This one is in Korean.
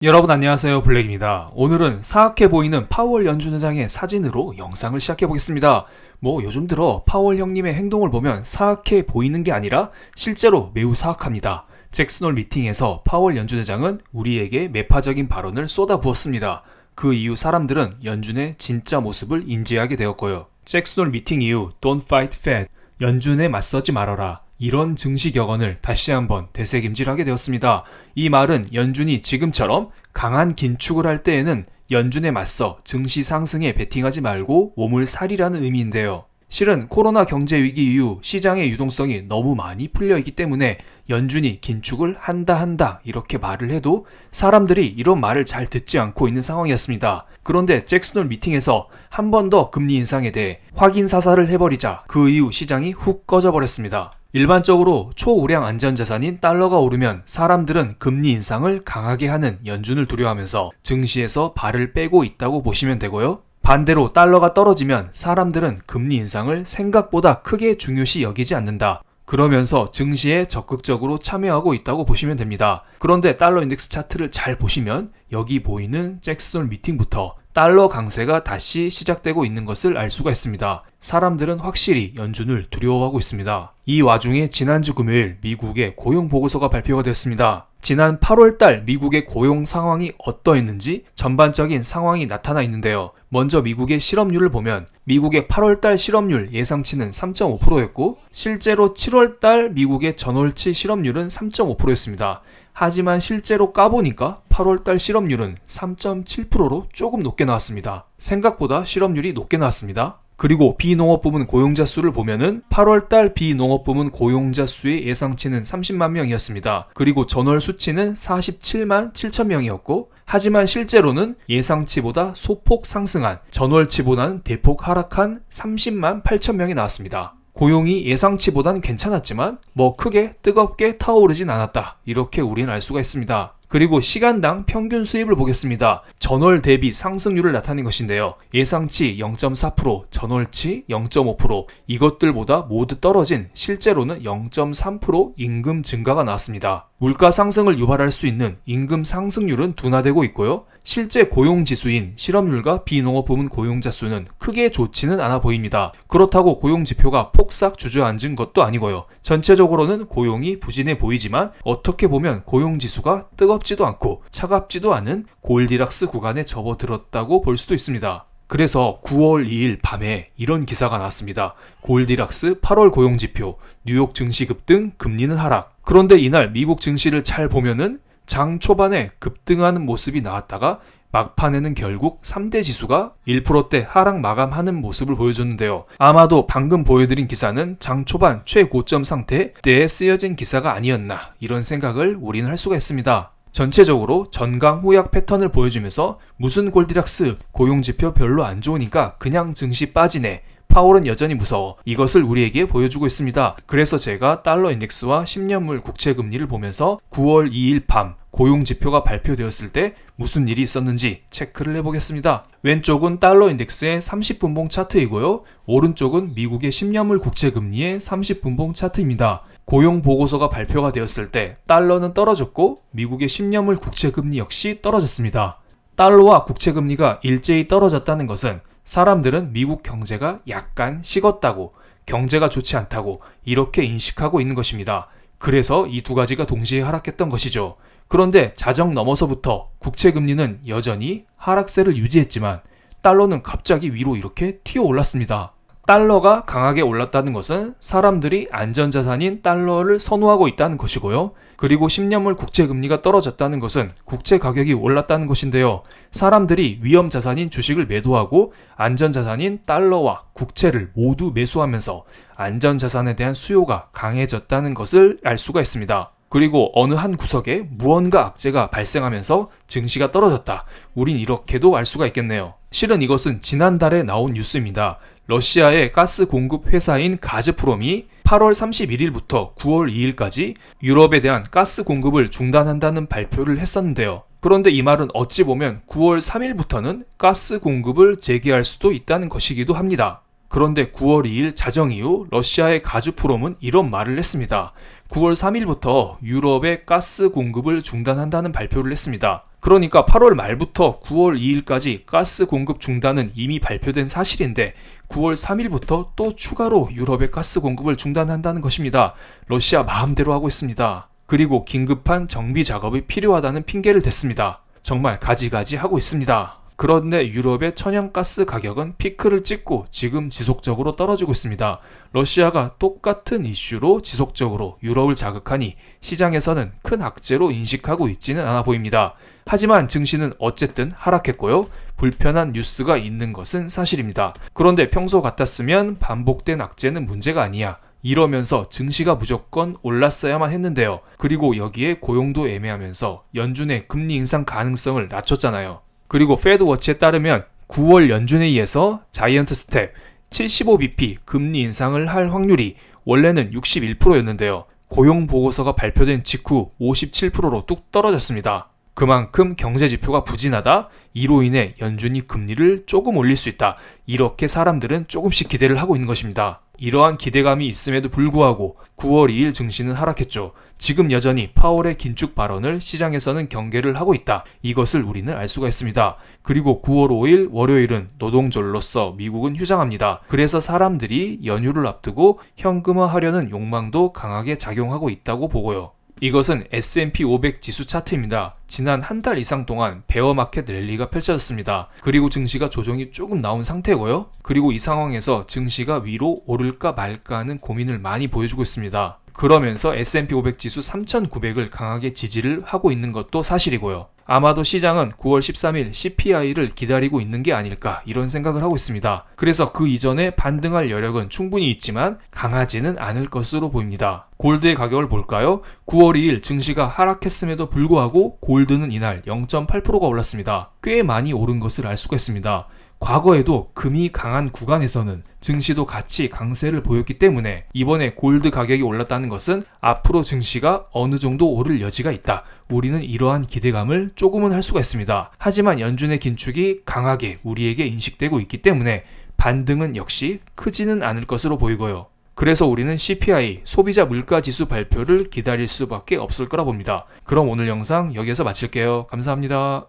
여러분 안녕하세요, 블랙입니다. 오늘은 사악해 보이는 파월 연준회장의 사진으로 영상을 시작해보겠습니다. 요즘 들어 파월 형님의 행동을 보면 사악해 보이는 게 아니라 실제로 매우 사악합니다. 잭슨홀 미팅에서 파월 연준회장은 우리에게 매파적인 발언을 쏟아부었습니다. 그 이후 사람들은 연준의 진짜 모습을 인지하게 되었고요. 잭슨홀 미팅 이후 Don't fight Fed, 연준에 맞서지 말아라, 이런 증시 격언을 다시 한번 되새김질하게 되었습니다. 이 말은 연준이 지금처럼 강한 긴축을 할 때에는 연준에 맞서 증시 상승에 베팅하지 말고 몸을 사리라는 의미인데요. 실은 코로나 경제 위기 이후 시장의 유동성이 너무 많이 풀려있기 때문에 연준이 긴축을 한다 이렇게 말을 해도 사람들이 이런 말을 잘 듣지 않고 있는 상황이었습니다. 그런데 잭슨홀 미팅에서 한 번 더 금리 인상에 대해 확인 사살을 해버리자 그 이후 시장이 훅 꺼져버렸습니다. 일반적으로 초우량 안전자산인 달러가 오르면 사람들은 금리 인상을 강하게 하는 연준을 두려워하면서 증시에서 발을 빼고 있다고 보시면 되고요. 반대로 달러가 떨어지면 사람들은 금리 인상을 생각보다 크게 중요시 여기지 않는다. 그러면서 증시에 적극적으로 참여하고 있다고 보시면 됩니다. 그런데 달러 인덱스 차트를 잘 보시면 여기 보이는 잭슨홀 미팅부터 달러 강세가 다시 시작되고 있는 것을 알 수가 있습니다. 사람들은 확실히 연준을 두려워하고 있습니다. 이 와중에 지난주 금요일 미국의 고용 보고서가 발표가 됐습니다. 지난 8월달 미국의 고용 상황이 어떠했는지 전반적인 상황이 나타나 있는데요. 먼저 미국의 실업률을 보면 미국의 8월달 실업률 예상치는 3.5%였고 실제로 7월달 미국의 전월치 실업률은 3.5%였습니다. 하지만 실제로 까보니까 8월달 실업률은 3.7%로 조금 높게 나왔습니다. 생각보다 실업률이 높게 나왔습니다. 그리고 비농업 부문 고용자 수를 보면은 8월달 비농업 부문 고용자 수의 예상치는 30만 명이었습니다. 그리고 전월 수치는 47만 7천 명이었고 하지만 실제로는 예상치보다 소폭 상승한, 전월치보다는 대폭 하락한 30만 8천 명이 나왔습니다. 고용이 예상치보단 괜찮았지만 크게 뜨겁게 타오르진 않았다, 이렇게 우리는 알 수가 있습니다. 그리고 시간당 평균 수입을 보겠습니다. 전월 대비 상승률을 나타낸 것인데요. 예상치 0.4%, 전월치 0.5%, 이것들보다 모두 떨어진 실제로는 0.3% 임금 증가가 나왔습니다. 물가 상승을 유발할 수 있는 임금 상승률은 둔화되고 있고요. 실제 고용지수인 실업률과 비농업 부문 고용자 수는 크게 좋지는 않아 보입니다. 그렇다고 고용지표가 폭삭 주저앉은 것도 아니고요. 전체적으로는 고용이 부진해 보이지만 어떻게 보면 고용지수가 뜨겁지도 않고 차갑지도 않은 골디락스 구간에 접어들었다고 볼 수도 있습니다. 그래서 9월 2일 밤에 이런 기사가 나왔습니다. 골디락스 8월 고용지표, 뉴욕 증시 급등, 금리는 하락. 그런데 이날 미국 증시를 잘 보면은 장 초반에 급등하는 모습이 나왔다가 막판에는 결국 3대 지수가 1%대 하락 마감하는 모습을 보여줬는데요. 아마도 방금 보여드린 기사는 장 초반 최고점 상태 때에 쓰여진 기사가 아니었나, 이런 생각을 우리는 할 수가 있습니다. 전체적으로 전강 후약 패턴을 보여주면서 무슨 골디락스, 고용지표 별로 안 좋으니까 그냥 증시 빠지네, 파월은 여전히 무서워, 이것을 우리에게 보여주고 있습니다. 그래서 제가 달러 인덱스와 10년물 국채금리를 보면서 9월 2일 밤 고용지표가 발표되었을 때 무슨 일이 있었는지 체크를 해보겠습니다. 왼쪽은 달러 인덱스의 30분봉 차트이고요. 오른쪽은 미국의 10년물 국채금리의 30분봉 차트입니다. 고용 보고서가 발표가 되었을 때 달러는 떨어졌고 미국의 10년물 국채금리 역시 떨어졌습니다. 달러와 국채금리가 일제히 떨어졌다는 것은 사람들은 미국 경제가 약간 식었다고, 경제가 좋지 않다고 이렇게 인식하고 있는 것입니다. 그래서 이 두 가지가 동시에 하락했던 것이죠. 그런데 자정 넘어서부터 국채금리는 여전히 하락세를 유지했지만 달러는 갑자기 위로 이렇게 튀어 올랐습니다. 달러가 강하게 올랐다는 것은 사람들이 안전자산인 달러를 선호하고 있다는 것이고요. 그리고 10년물 국채금리가 떨어졌다는 것은 국채 가격이 올랐다는 것인데요. 사람들이 위험자산인 주식을 매도하고 안전자산인 달러와 국채를 모두 매수하면서 안전자산에 대한 수요가 강해졌다는 것을 알 수가 있습니다. 그리고 어느 한 구석에 무언가 악재가 발생하면서 증시가 떨어졌다, 우린 이렇게도 알 수가 있겠네요. 실은 이것은 지난달에 나온 뉴스입니다. 러시아의 가스 공급 회사인 가즈프롬이 8월 31일부터 9월 2일까지 유럽에 대한 가스 공급을 중단한다는 발표를 했었는데요. 그런데 이 말은 어찌 보면 9월 3일부터는 가스 공급을 재개할 수도 있다는 것이기도 합니다. 그런데 9월 2일 자정 이후 러시아의 가즈프롬은 이런 말을 했습니다. 9월 3일부터 유럽의 가스 공급을 중단한다는 발표를 했습니다. 그러니까 8월 말부터 9월 2일까지 가스 공급 중단은 이미 발표된 사실인데 9월 3일부터 또 추가로 유럽의 가스 공급을 중단한다는 것입니다. 러시아 마음대로 하고 있습니다. 그리고 긴급한 정비 작업이 필요하다는 핑계를 댔습니다. 정말 가지가지 하고 있습니다. 그런데 유럽의 천연가스 가격은 피크를 찍고 지금 지속적으로 떨어지고 있습니다. 러시아가 똑같은 이슈로 지속적으로 유럽을 자극하니 시장에서는 큰 악재로 인식하고 있지는 않아 보입니다. 하지만 증시는 어쨌든 하락했고요. 불편한 뉴스가 있는 것은 사실입니다. 그런데 평소 같았으면 반복된 악재는 문제가 아니야. 이러면서 증시가 무조건 올랐어야만 했는데요. 그리고 여기에 고용도 애매하면서 연준의 금리 인상 가능성을 낮췄잖아요. 그리고 페드워치에 따르면 9월 연준회의에서 자이언트 스텝 75bp 금리 인상을 할 확률이 원래는 61%였는데요. 고용 보고서가 발표된 직후 57%로 뚝 떨어졌습니다. 그만큼 경제 지표가 부진하다, 이로 인해 연준이 금리를 조금 올릴 수 있다. 이렇게 사람들은 조금씩 기대를 하고 있는 것입니다. 이러한 기대감이 있음에도 불구하고 9월 2일 증시는 하락했죠. 지금 여전히 파월의 긴축 발언을 시장에서는 경계를 하고 있다. 이것을 우리는 알 수가 있습니다. 그리고 9월 5일 월요일은 노동절로서 미국은 휴장합니다. 그래서 사람들이 연휴를 앞두고 현금화하려는 욕망도 강하게 작용하고 있다고 보고요. 이것은 S&P 500 지수 차트입니다. 지난 한 달 이상 동안 베어마켓 랠리가 펼쳐졌습니다. 그리고 증시가 조정이 조금 나온 상태고요. 그리고 이 상황에서 증시가 위로 오를까 말까 하는 고민을 많이 보여주고 있습니다. 그러면서 S&P 500 지수 3,900을 강하게 지지를 하고 있는 것도 사실이고요. 아마도 시장은 9월 13일 CPI를 기다리고 있는 게 아닐까 이런 생각을 하고 있습니다. 그래서 그 이전에 반등할 여력은 충분히 있지만 강하지는 않을 것으로 보입니다. 골드의 가격을 볼까요? 9월 2일 증시가 하락했음에도 불구하고 골드는 이날 0.8%가 올랐습니다. 꽤 많이 오른 것을 알 수가 있습니다. 과거에도 금이 강한 구간에서는 증시도 같이 강세를 보였기 때문에 이번에 골드 가격이 올랐다는 것은 앞으로 증시가 어느 정도 오를 여지가 있다. 우리는 이러한 기대감을 조금은 할 수가 있습니다. 하지만 연준의 긴축이 강하게 우리에게 인식되고 있기 때문에 반등은 역시 크지는 않을 것으로 보이고요. 그래서 우리는 CPI, 소비자 물가지수 발표를 기다릴 수밖에 없을 거라 봅니다. 그럼 오늘 영상 여기에서 마칠게요. 감사합니다.